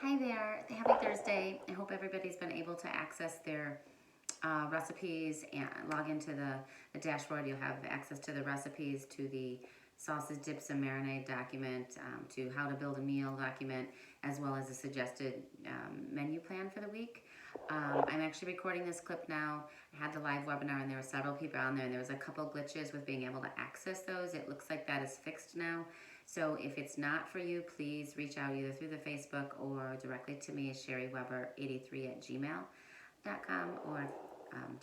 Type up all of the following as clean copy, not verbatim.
Hi there. Happy Thursday. I hope everybody's been able to access their recipes and log into the dashboard. You'll have access to the recipes, to the sausage dips and marinade document, to how to build a meal document, as well as a suggested menu plan for the week. I'm actually recording this clip now. I had the live webinar and there were several people on there, and there was a couple glitches with being able to access those. It looks like that is fixed now. So if it's not for you, please reach out either through the Facebook or directly to me at sherryweber83@gmail.com or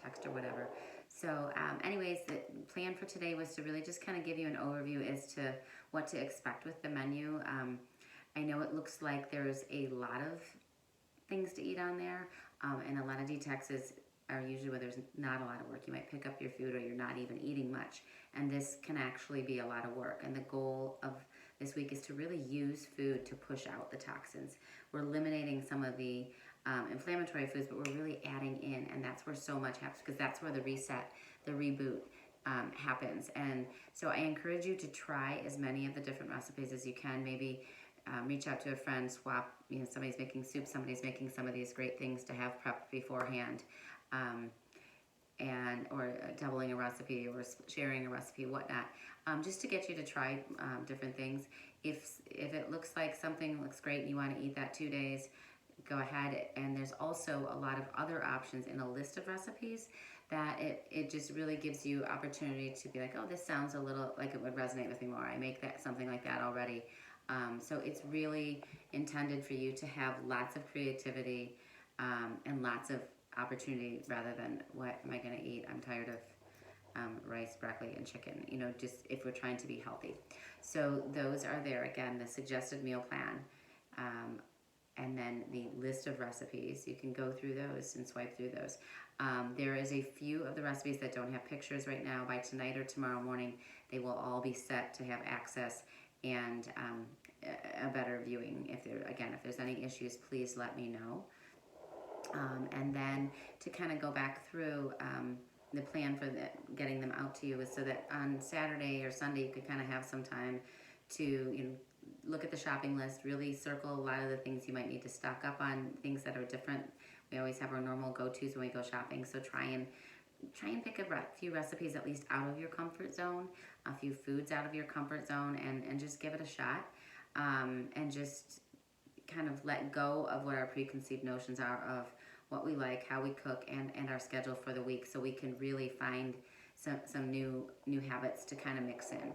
text or whatever. So anyways, the plan for today was to really just kind of give you an overview as to what to expect with the menu. I know it looks like there's a lot of things to eat on there, and a lot of detoxes are usually where there's not a lot of work. You might pick up your food or you're not even eating much, and this can actually be a lot of work. And the goal of this week is to really use food to push out the toxins. We're eliminating some of the inflammatory foods, but we're really adding in, and that's where so much happens, because that's where the reset, the reboot happens. And so I encourage you to try as many of the different recipes as you can. Maybe reach out to a friend, swap, somebody's making soup, somebody's making some of these great things to have prepped beforehand, or doubling a recipe or sharing a recipe, whatnot, just to get you to try different things. If it looks like something looks great and you want to eat that 2 days, go ahead. And there's also a lot of other options in a list of recipes that it just really gives you opportunity to be like, oh, this sounds a little like it would resonate with me more. I make that something like that already. So it's really intended for you to have lots of creativity and lots of opportunity, rather than what am I going to eat? I'm tired of rice, broccoli, and chicken. Just if we're trying to be healthy. So those are there. Again, the suggested meal plan, and then the list of recipes. You can go through those and swipe through those. There is a few of the recipes that don't have pictures right now. By tonight or tomorrow morning, they will all be set to have access and a better viewing. If there's any issues, please let me know. And then to kind of go back through the plan for getting them out to you is so that on Saturday or Sunday you could kind of have some time to look at the shopping list, really circle a lot of the things you might need to stock up on, things that are different. We always have our normal go-tos when we go shopping, so try and pick a few recipes at least out of your comfort zone, a few foods out of your comfort zone, and just give it a shot, and just kind of let go of what our preconceived notions are of what we like, how we cook, and our schedule for the week, so we can really find some new habits to kind of mix in.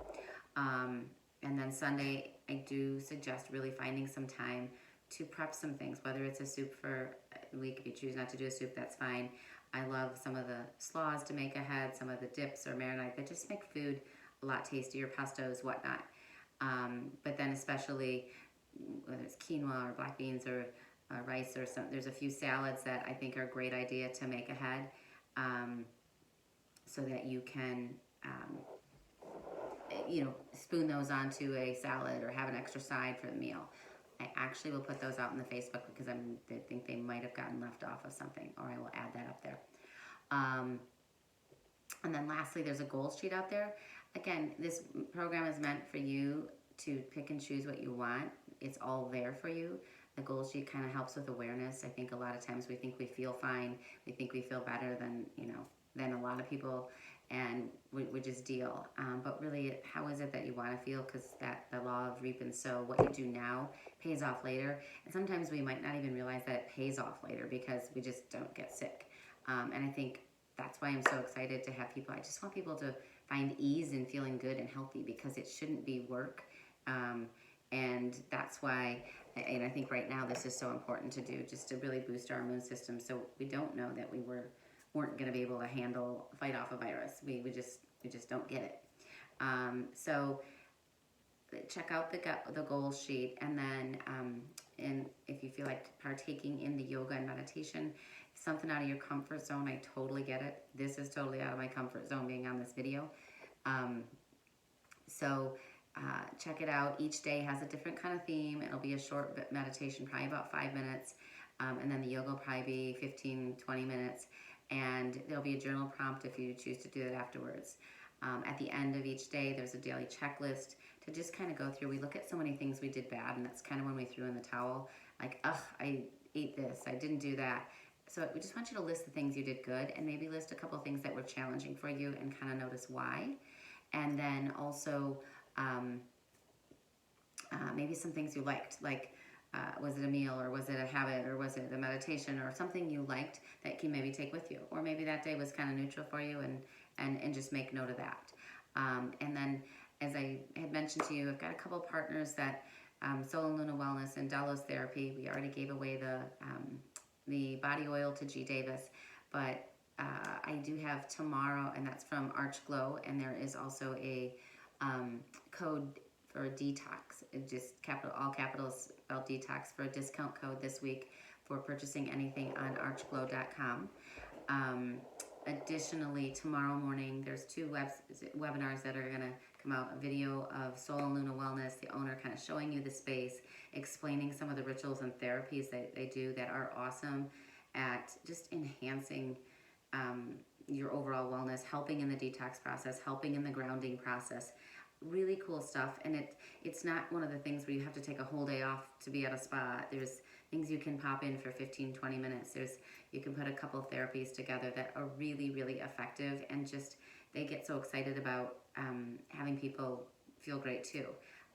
And then Sunday, I do suggest really finding some time to prep some things, whether it's a soup for the week. If you choose not to do a soup, that's fine. I love some of the slaws to make ahead, some of the dips or marinade that just make food a lot tastier, pestos, whatnot. But then especially whether it's quinoa or black beans or rice or some, there's a few salads that I think are a great idea to make ahead, so that you can spoon those onto a salad or have an extra side for the meal. I actually will put those out in the Facebook because I think they might have gotten left off of something, or I will add that up there. And then lastly, there's a goal sheet out there. Again, this program is meant for you to pick and choose what you want. It's all there for you. The goal sheet kind of helps with awareness. I think a lot of times we think we feel fine. We think we feel better than a lot of people, and we just deal. But really, how is it that you want to feel? Because the law of reap and sow, what you do now pays off later. And sometimes we might not even realize that it pays off later because we just don't get sick. And I think that's why I'm so excited to have people. I just want people to find ease in feeling good and healthy, because it shouldn't be work. And that's why, and I think right now this is so important to do, just to really boost our immune system, so we don't know that we weren't going to be able to fight off a virus. We just don't get it. So check out the goal sheet, and then and if you feel like partaking in the yoga and meditation, something out of your comfort zone, I totally get it. This is totally out of my comfort zone, being on this video. So check it out. Each day has a different kind of theme. It'll be a short meditation, probably about 5 minutes, and then the yoga will probably be 15-20 minutes, and there'll be a journal prompt if you choose to do it afterwards. At the end of each day, there's a daily checklist to just kind of go through. We look at so many things we did bad, and that's kind of when we threw in the towel. Like, ugh, I ate this, I didn't do that. So we just want you to list the things you did good, and maybe list a couple of things that were challenging for you, and kind of notice why. And then also maybe some things you liked, like was it a meal, or was it a habit, or was it a meditation, or something you liked that you can maybe take with you. Or maybe that day was kind of neutral for you, and just make note of that. And then, as I had mentioned to you, I've got a couple partners that Soul and Luna Wellness and Delos Therapy. We already gave away the body oil to G. Davis, but I do have tomorrow, and that's from Arch Glow, and there is also a code for Detox. It just all capitals spelled Detox, for a discount code this week for purchasing anything on archglow.com. Additionally, tomorrow morning, there's two webinars that are going to come out. A video of Soul and Luna Wellness, the owner, kind of showing you the space, explaining some of the rituals and therapies that they do that are awesome at just enhancing your overall wellness, helping in the detox process, helping in the grounding process. Really cool stuff. And it's not one of the things where you have to take a whole day off to be at a spa. There's things you can pop in for 15-20 minutes. You can put a couple therapies together that are really, really effective, and just they get so excited about having people feel great too.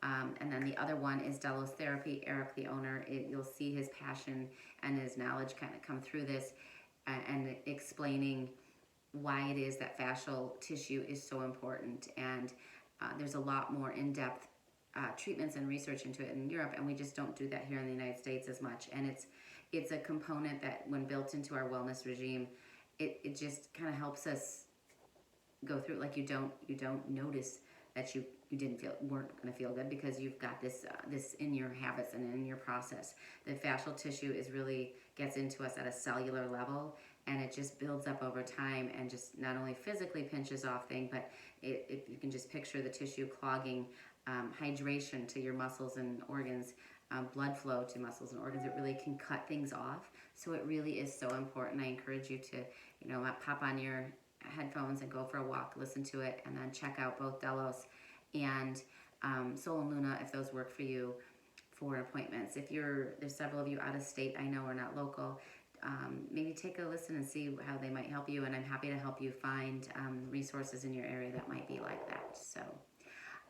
And then the other one is Delos Therapy. Eric, the owner, you'll see his passion and his knowledge kind of come through this, and explaining why it is that fascial tissue is so important. And there's a lot more in-depth treatments and research into it in Europe, and we just don't do that here in the United States as much. And it's a component that, when built into our wellness regime, it just kind of helps us go through. Like, you don't notice that you weren't going to feel good, because you've got this in your habits and in your process. The fascial tissue gets into us at a cellular level, and it just builds up over time, and just not only physically pinches off things, but if you can just picture the tissue clogging, hydration to your muscles and organs, blood flow to muscles and organs, it really can cut things off. So it really is so important. I encourage you to, pop on your headphones and go for a walk, listen to it, and then check out both Delos and Soul and Luna, if those work for you, for appointments. If there's several of you out of state, I know, are not local, maybe take a listen and see how they might help you, and I'm happy to help you find resources in your area that might be like that. So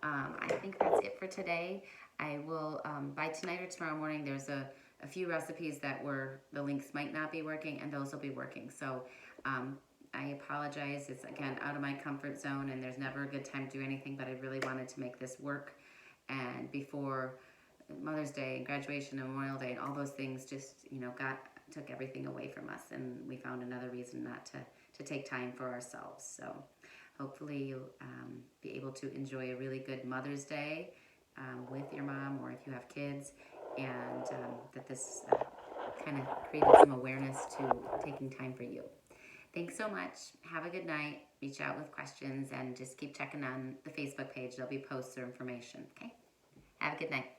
I think that's it for today. I will, by tonight or tomorrow morning, there's a few recipes that the links might not be working, and those will be working. So I apologize. It's, again, out of my comfort zone, and there's never a good time to do anything, but I really wanted to make this work. And before Mother's Day and graduation and Memorial Day and all those things just, took everything away from us, and we found another reason not to take time for ourselves. So hopefully you'll be able to enjoy a really good Mother's Day with your mom, or if you have kids, and that this kind of created some awareness to taking time for you. Thanks so much. Have a good night. Reach out with questions, and just keep checking on the Facebook page. There'll be posts or information. Okay? Have a good night.